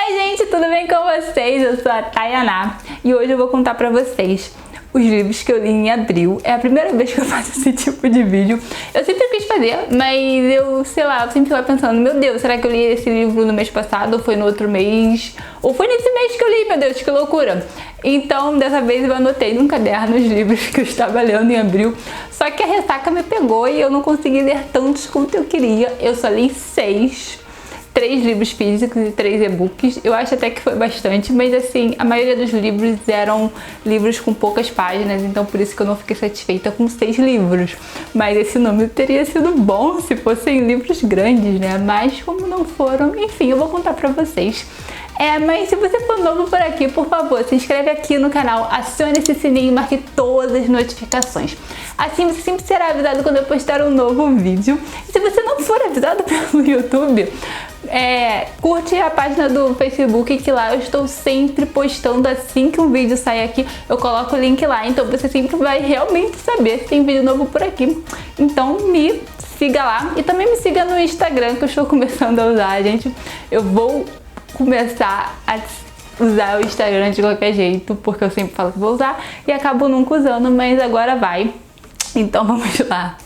Oi gente, tudo bem com vocês? Eu sou a Tayaná e hoje eu vou contar pra vocês os livros que eu li em abril. É a primeira vez que eu faço esse tipo de vídeo. Eu sempre quis fazer, mas eu sempre fico pensando, meu Deus, será que eu li esse livro no mês passado ou foi no outro mês? Ou foi nesse mês que eu li, meu Deus, que loucura! Então, dessa vez eu anotei num caderno os livros que eu estava lendo em abril. Só que a ressaca me pegou e eu não consegui ler tantos quanto eu queria. Eu só li 6. 3 livros físicos e 3 e-books. Eu acho até que foi bastante, mas assim, a maioria dos livros eram livros com poucas páginas, então por isso que eu não fiquei satisfeita com 6 livros. Mas esse número teria sido bom se fossem livros grandes, né? Mas como não foram, enfim, eu vou contar pra vocês. Mas se você for novo por aqui, por favor, se inscreve aqui no canal, acione esse sininho e marque todas as notificações. Assim você sempre será avisado quando eu postar um novo vídeo. E se você não for avisado pelo YouTube, curte a página do Facebook, que lá eu estou sempre postando. Assim que um vídeo sai aqui, eu coloco o link lá, então você sempre vai realmente saber se tem vídeo novo por aqui. Então me siga lá e também me siga no Instagram, que eu estou começando a usar, gente. Eu vou começar a usar o Instagram de qualquer jeito, porque eu sempre falo que vou usar e acabo nunca usando, mas agora vai. Então vamos lá.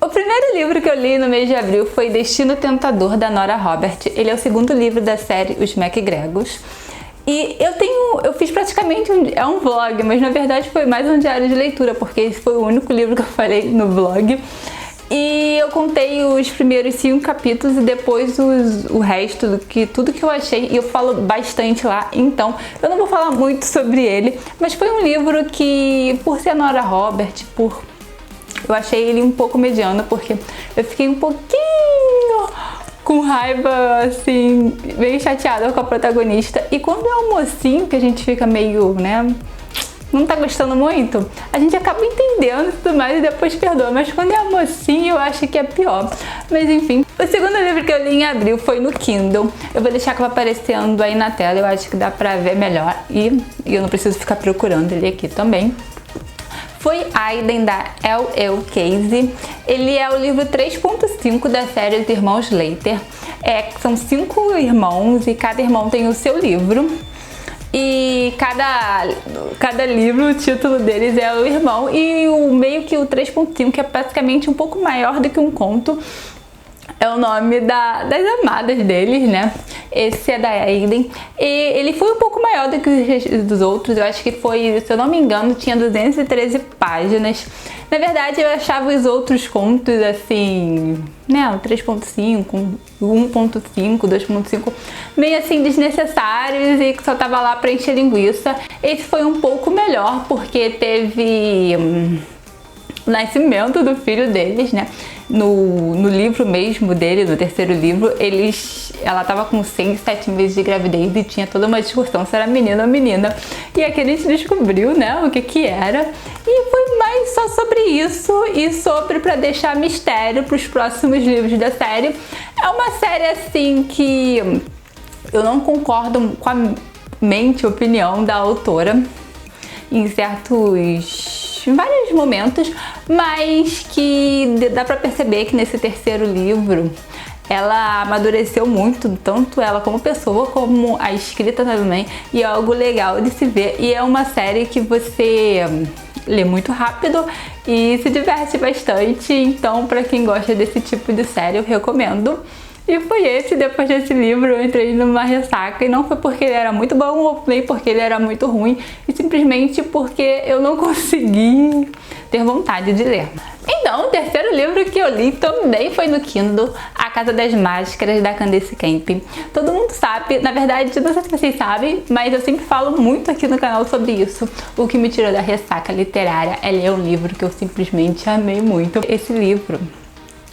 O primeiro livro que eu li no mês de abril foi Destino Tentador, da Nora Robert. Ele é o segundo livro da série Os MacGregors. E eu fiz praticamente um vlog, mas na verdade foi mais um diário de leitura, porque esse foi o único livro que eu falei no vlog. E eu contei os primeiros 5 capítulos e depois o resto, tudo que eu achei, e eu falo bastante lá, então eu não vou falar muito sobre ele, mas foi um livro que, por ser a Nora Robert, eu achei ele um pouco mediano, porque eu fiquei um pouquinho com raiva, assim, bem chateada com a protagonista. E quando é um mocinho que a gente fica meio, né, não tá gostando muito, a gente acaba entendendo e tudo mais e depois perdoa. Mas quando é a mocinha, eu acho que é pior. Mas enfim, o segundo livro que eu li em abril foi no Kindle. Eu vou deixar aparecendo aí na tela, eu acho que dá pra ver melhor. E eu não preciso ficar procurando ele aqui também. Foi Aiden, da L.L. Casey. Ele é o livro 3.5 da série Os Irmãos Slater. São 5 irmãos e cada irmão tem o seu livro. E cada livro, o título deles é o irmão, e meio que o 3.5, que é praticamente um pouco maior do que um conto, é o nome das amadas deles, né? Esse é da Aiden. E ele foi um pouco maior do que os dos outros. Eu acho que foi, se eu não me engano, tinha 213 páginas. Na verdade, eu achava os outros contos, assim, né? O 3.5, 1.5, 2.5, meio assim desnecessários e que só tava lá pra encher linguiça. Esse foi um pouco melhor, porque teve o nascimento do filho deles, né? No livro mesmo dele, no terceiro livro, ela tava com 6, 7 meses de gravidez e tinha toda uma discussão se era menino ou menina. E aqui a gente descobriu, né, o que era. E foi mais só sobre isso e pra deixar mistério pros próximos livros da série. É uma série assim que eu não concordo com a opinião da autora em vários momentos, mas que dá pra perceber que nesse terceiro livro ela amadureceu muito, tanto ela como pessoa, como a escrita também, e é algo legal de se ver. E é uma série que você lê muito rápido e se diverte bastante, então pra quem gosta desse tipo de série eu recomendo. E foi depois desse livro eu entrei numa ressaca, e não foi porque ele era muito bom ou nem porque ele era muito ruim, e simplesmente porque eu não consegui ter vontade de ler. Então, o terceiro livro que eu li também foi no Kindle, A Casa das Máscaras, da Candice Camp. Todo mundo sabe, na verdade, não sei se vocês sabem, mas eu sempre falo muito aqui no canal sobre isso. O que me tirou da ressaca literária é ler um livro que eu simplesmente amei muito. Esse livro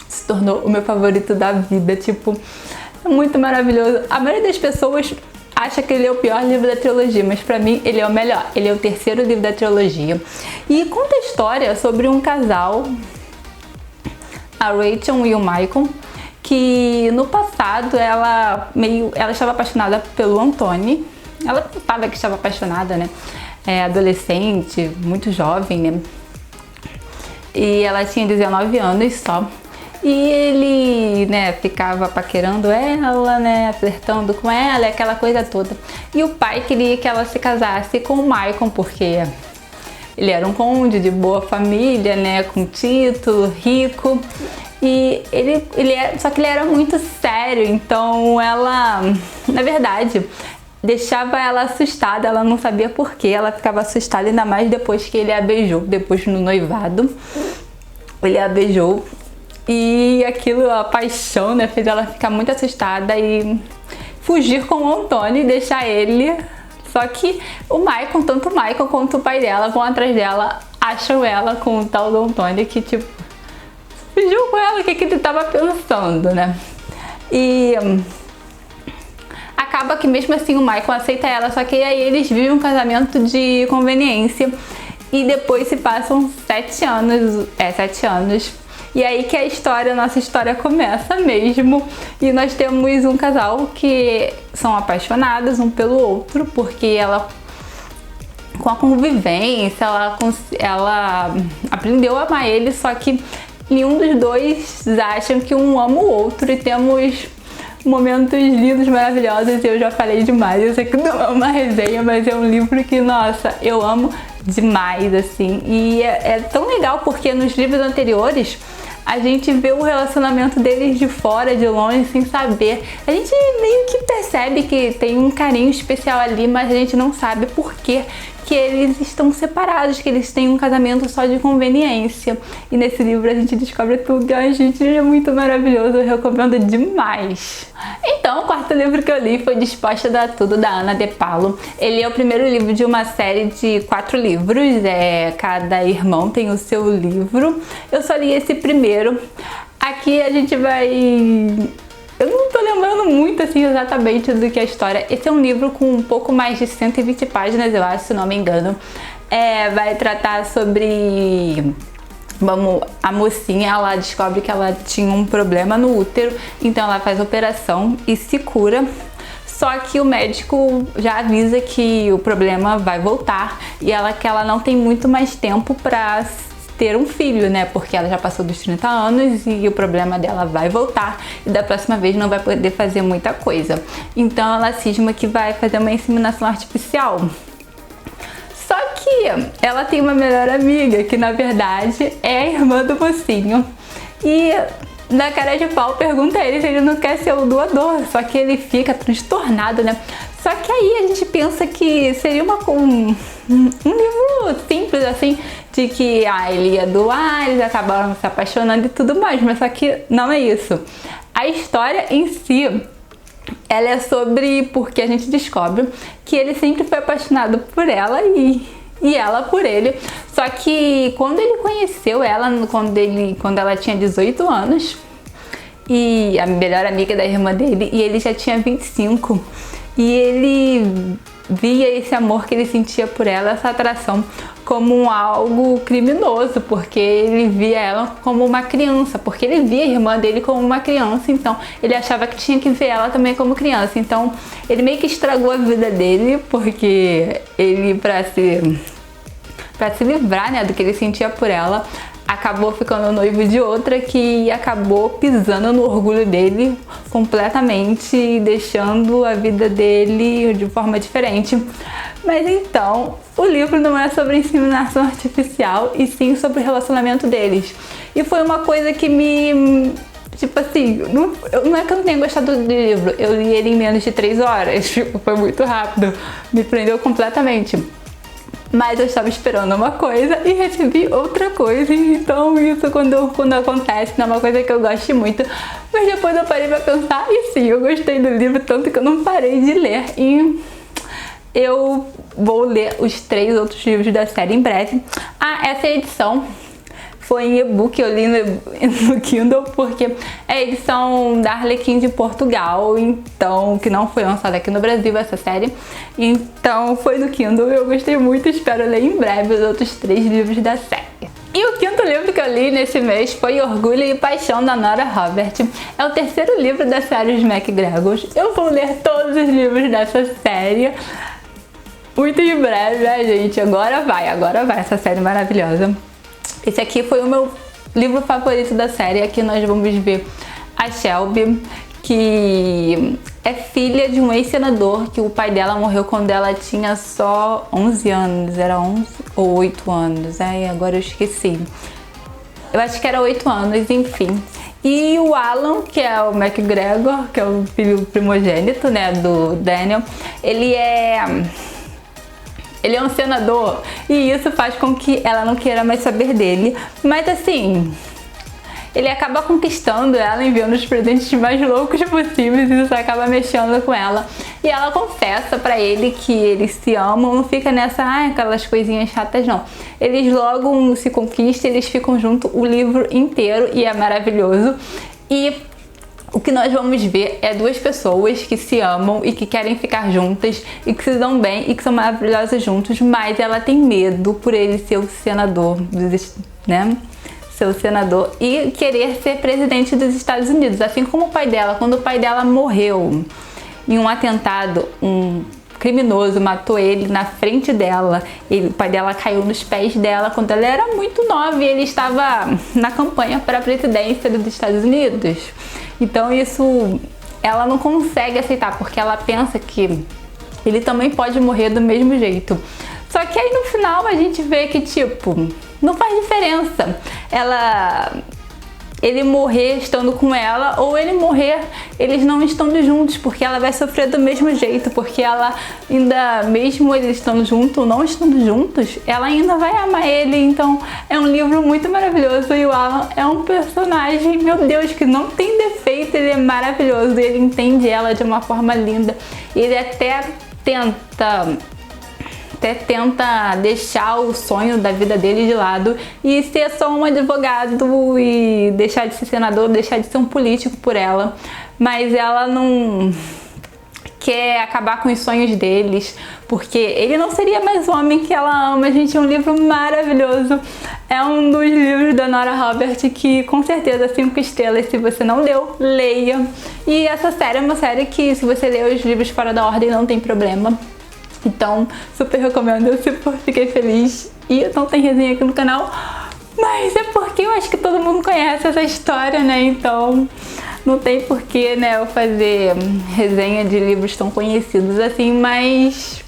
se tornou o meu favorito da vida, tipo, é muito maravilhoso. A maioria das pessoas acha que ele é o pior livro da trilogia, mas pra mim ele é o melhor. Ele é o terceiro livro da trilogia e conta a história sobre um casal, a Rachel e o Michael, que no passado ela estava apaixonada pelo Anthony. Ela sabia que estava apaixonada, né? Adolescente, muito jovem, né? E ela tinha 19 anos só. E ele, né, ficava paquerando ela, né, flertando com ela, aquela coisa toda. E o pai queria que ela se casasse com o Maicon, porque ele era um conde de boa família, né, com título, rico. E só que ele era muito sério, então ela, na verdade, deixava ela assustada, ela não sabia por que ela ficava assustada, ainda mais depois que ele a beijou, depois no noivado. Ele a beijou e aquilo, a paixão, né, fez ela ficar muito assustada e fugir com o Antônio e deixar ele. Só que o Maicon, tanto o Maicon quanto o pai dela vão atrás dela, acham ela com o tal do Antônio que, tipo, fugiu com ela, o que ele tava pensando, né? E acaba que mesmo assim o Maicon aceita ela, só que aí eles vivem um casamento de conveniência e depois se passam 7 anos, 7 anos. E aí que a nossa história começa mesmo. E nós temos um casal que são apaixonados um pelo outro, porque ela, com a convivência, ela aprendeu a amar ele, só que nenhum dos dois acham que um ama o outro e temos momentos lindos, maravilhosos. Eu já falei demais, eu sei que não é uma resenha, mas é um livro que, nossa, eu amo demais, assim. E é tão legal porque nos livros anteriores a gente vê o relacionamento deles de fora, de longe, sem saber. A gente meio que percebe que tem um carinho especial ali, mas a gente não sabe por quê que eles estão separados, que eles têm um casamento só de conveniência. E nesse livro a gente descobre tudo. Ai, gente, é muito maravilhoso, eu recomendo demais. Então, o quarto livro que eu li foi Disposta a Dar Tudo, da Ana de Paulo. Ele é o primeiro livro de uma série de 4 livros, cada irmão tem o seu livro. Eu só li esse primeiro. Aqui a gente vai... Eu não tô lembrando muito assim exatamente do que é a história. Esse é um livro com um pouco mais de 120 páginas, eu acho, se não me engano. Vai tratar sobre... a mocinha, ela descobre que ela tinha um problema no útero, então ela faz a operação e se cura. Só que o médico já avisa que o problema vai voltar e que ela não tem muito mais tempo pra ter um filho, né? Porque ela já passou dos 30 anos e o problema dela vai voltar e da próxima vez não vai poder fazer muita coisa. Então ela cisma que vai fazer uma inseminação artificial. Só que ela tem uma melhor amiga, que na verdade é a irmã do mocinho. E na cara de pau pergunta a ele se ele não quer ser o doador, só que ele fica transtornado, né? Só que aí a gente pensa que seria um livro simples, assim, de que ele ia doar, eles acabaram se apaixonando e tudo mais, mas só que não é isso. A história em si, ela é sobre porque a gente descobre que ele sempre foi apaixonado por ela e ela por ele. Só que quando ele conheceu ela, quando ela tinha 18 anos, e a melhor amiga da irmã dele, e ele já tinha 25, e ele via esse amor que ele sentia por ela, essa atração, como algo criminoso, porque ele via ela como uma criança, porque ele via a irmã dele como uma criança, então ele achava que tinha que ver ela também como criança. Então ele meio que estragou a vida dele, porque ele, pra se livrar, né, do que ele sentia por ela, acabou ficando noivo de outra que acabou pisando no orgulho dele completamente e deixando a vida dele de forma diferente. Mas então, o livro não é sobre inseminação artificial e sim sobre o relacionamento deles. E foi uma coisa que me... Tipo assim, não é que eu não tenha gostado do livro, eu li ele em menos de 3 horas, tipo, foi muito rápido, me prendeu completamente. Mas eu estava esperando uma coisa e recebi outra coisa, então isso quando acontece não é uma coisa que eu gosto muito. Mas depois eu parei pra pensar e sim, eu gostei do livro tanto que eu não parei de ler. E eu vou ler os 3 outros livros da série em breve. Essa edição foi em e-book, eu li no Kindle, porque é a edição da Arlequim de Portugal, então, que não foi lançada aqui no Brasil, essa série. Então foi no Kindle, eu gostei muito, espero ler em breve os outros 3 livros da série. E o 5º livro que eu li nesse mês foi Orgulho e Paixão, da Nora Robert. É o 3º livro da série Os MacGregors. Eu vou ler todos os livros dessa série muito em breve, né, gente? Agora vai essa série maravilhosa. Esse aqui foi o meu livro favorito da série. Aqui nós vamos ver a Shelby, que é filha de um ex-senador, que o pai dela morreu quando ela tinha só 11 anos, era 11 ou 8 anos, ai, agora eu esqueci. Eu acho que era 8 anos, enfim. E o Alan, que é o McGregor, que é o filho primogênito, né, do Daniel, ele é um senador e isso faz com que ela não queira mais saber dele. Mas assim, ele acaba conquistando ela, enviando os presentes mais loucos possíveis e isso acaba mexendo com ela. E ela confessa pra ele que eles se amam, não fica nessa, aquelas coisinhas chatas não. Eles logo se conquistam, eles ficam juntos o livro inteiro e é maravilhoso. E o que nós vamos ver é duas pessoas que se amam e que querem ficar juntas e que se dão bem e que são maravilhosas juntos, mas ela tem medo por ele ser o senador, né? Ser o senador e querer ser presidente dos Estados Unidos, assim como o pai dela. Quando o pai dela morreu em um atentado, um criminoso matou ele na frente dela. O pai dela caiu nos pés dela quando ela era muito nova e ele estava na campanha para a presidência dos Estados Unidos. Então isso ela não consegue aceitar, porque ela pensa que ele também pode morrer do mesmo jeito. Só que aí no final a gente vê que tipo, não faz diferença ele morrer estando com ela ou ele morrer eles não estando juntos, porque ela vai sofrer do mesmo jeito, porque ela ainda, mesmo eles estando juntos ou não estando juntos, ela ainda vai amar ele. Então é um livro muito maravilhoso e o Alan é um personagem, meu Deus, que não tem defeito, ele é maravilhoso, ele entende ela de uma forma linda, ele até tenta deixar o sonho da vida dele de lado e ser só um advogado e deixar de ser senador, deixar de ser um político por ela, mas ela não quer acabar com os sonhos deles, porque ele não seria mais o homem que ela ama. Gente, é um livro maravilhoso, é um dos livros da Nora Robert que com certeza 5 estrelas, se você não leu, leia. E essa série é uma série que se você ler os livros fora da ordem não tem problema. Então, super recomendo, eu super fiquei feliz. E não tem resenha aqui no canal, mas é porque eu acho que todo mundo conhece essa história, né? Então, não tem porquê, né, eu fazer resenha de livros tão conhecidos assim, mas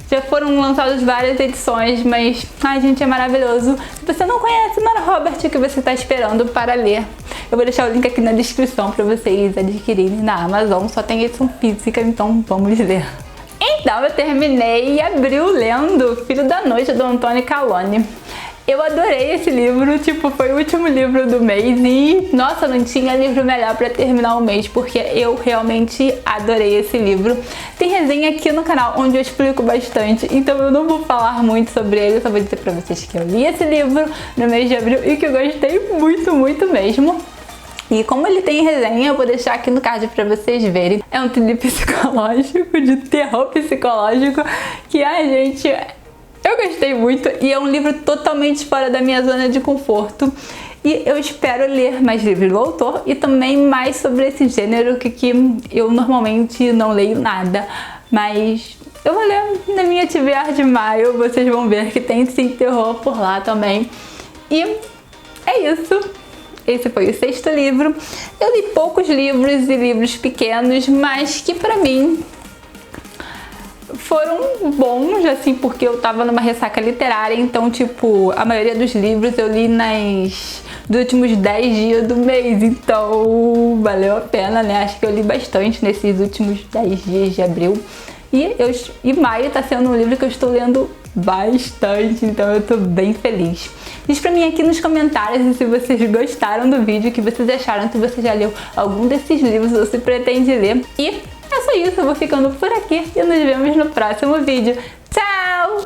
já foram lançadas várias edições, mas, ai gente, é maravilhoso. Se você não conhece Nora Robert, o que você está esperando para ler? Eu vou deixar o link aqui na descrição para vocês adquirirem na Amazon, só tem edição física, então vamos ler. Então eu terminei Abril lendo Filho da Noite, do Antônio Calone. Eu adorei esse livro, tipo, foi o último livro do mês e, nossa, não tinha livro melhor pra terminar o mês, porque eu realmente adorei esse livro. Tem resenha aqui no canal onde eu explico bastante, então eu não vou falar muito sobre ele, eu só vou dizer pra vocês que eu li esse livro no mês de abril e que eu gostei muito, muito mesmo. E como ele tem resenha, eu vou deixar aqui no card pra vocês verem. É um thriller psicológico, de terror psicológico, que, ai gente, eu gostei muito. E é um livro totalmente fora da minha zona de conforto. E eu espero ler mais livros do autor e também mais sobre esse gênero que eu normalmente não leio nada. Mas eu vou ler na minha TBR de maio, vocês vão ver que tem sim terror por lá também. E é isso. Esse foi o 6º livro. Eu li poucos livros e livros pequenos, mas que pra mim foram bons, assim, porque eu tava numa ressaca literária, então, tipo, a maioria dos livros eu li dos últimos 10 dias do mês, então valeu a pena, né? Acho que eu li bastante nesses últimos 10 dias de abril. E maio tá sendo um livro que eu estou lendo bastante, então eu tô bem feliz. Diz pra mim aqui nos comentários se vocês gostaram do vídeo, o que vocês acharam, se você já leu algum desses livros ou se pretende ler. E é só isso, eu vou ficando por aqui e nos vemos no próximo vídeo.